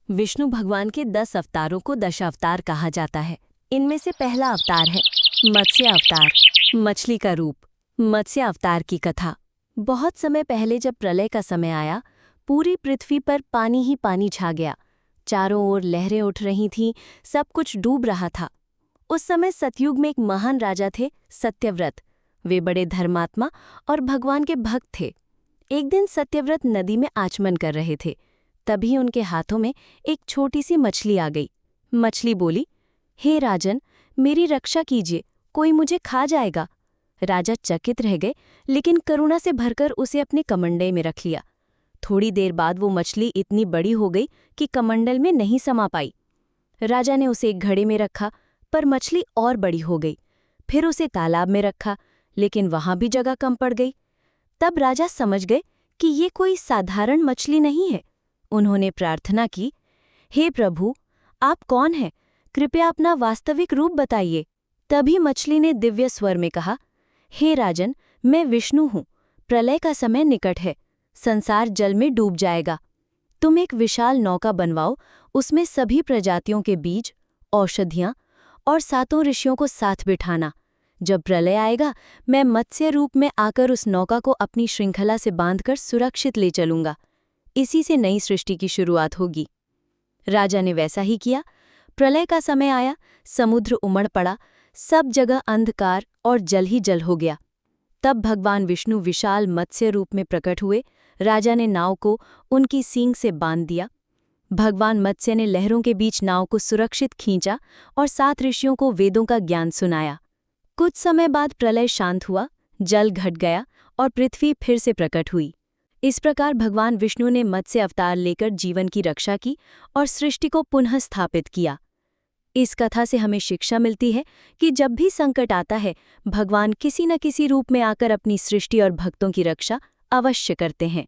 विष्णु भगवान के 10 अवतारों को दशावतार कहा जाता है। इनमें से पहला अवतार है मत्स्य अवतार, मछली का रूप। मत्स्य अवतार की कथा। बहुत समय पहले जब प्रलय का समय आया, पूरी पृथ्वी पर पानी ही पानी छा गया। चारों ओर लहरें उठ रही थीं, सब कुछ डूब रहा था। उस समय सतयुग में एक महान राजा थे, सत्यव्रत। वे बड़े धर्मात्मा और भगवान के भक्त थे। एक दिन सत्यव्रत नदी में आचमन कर रहे थे। तभी उनके हाथों में एक छोटी सी मछली आ गई। मछली बोली, हे राजन, मेरी रक्षा कीजिए, कोई मुझे खा जाएगा। राजा चकित रह गए, लेकिन करुणा से भरकर उसे अपने कमंडल में रख लिया। थोड़ी देर बाद वो मछली इतनी बड़ी हो गई कि कमंडल में नहीं समा पाई। राजा ने उसे एक घड़े में रखा, पर मछली और बड़ी हो गई। फिर उसे तालाब में रखा, लेकिन वहां भी जगह कम पड़ गई। तब राजा समझ गए कि ये कोई साधारण मछली नहीं है। उन्होंने प्रार्थना की, हे प्रभु, आप कौन हैं? कृपया अपना वास्तविक रूप बताइए। तभी मछली ने दिव्य स्वर में कहा, हे राजन, मैं विष्णु हूँ। प्रलय का समय निकट है, संसार जल में डूब जाएगा। तुम एक विशाल नौका बनवाओ, उसमें सभी प्रजातियों के बीज, औषधियाँ और 7 ऋषियों को साथ बिठाना। जब प्रलय आएगा, मैं मत्स्य रूप में आकर उस नौका को अपनी श्रृंखला से बांधकर सुरक्षित ले चलूंगा। इसी से नई सृष्टि की शुरुआत होगी। राजा ने वैसा ही किया। प्रलय का समय आया, समुद्र उमड़ पड़ा, सब जगह अंधकार और जल ही जल हो गया। तब भगवान विष्णु विशाल मत्स्य रूप में प्रकट हुए। राजा ने नाव को उनकी सींग से बांध दिया। भगवान मत्स्य ने लहरों के बीच नाव को सुरक्षित खींचा और 7 ऋषियों को वेदों का ज्ञान सुनाया। कुछ समय बाद प्रलय शांत हुआ, जल घट गया और पृथ्वी फिर से प्रकट हुई। इस प्रकार भगवान विष्णु ने मत्स्य अवतार लेकर जीवन की रक्षा की और सृष्टि को पुनः स्थापित किया। इस कथा से हमें शिक्षा मिलती है कि जब भी संकट आता है, भगवान किसी न किसी रूप में आकर अपनी सृष्टि और भक्तों की रक्षा अवश्य करते हैं।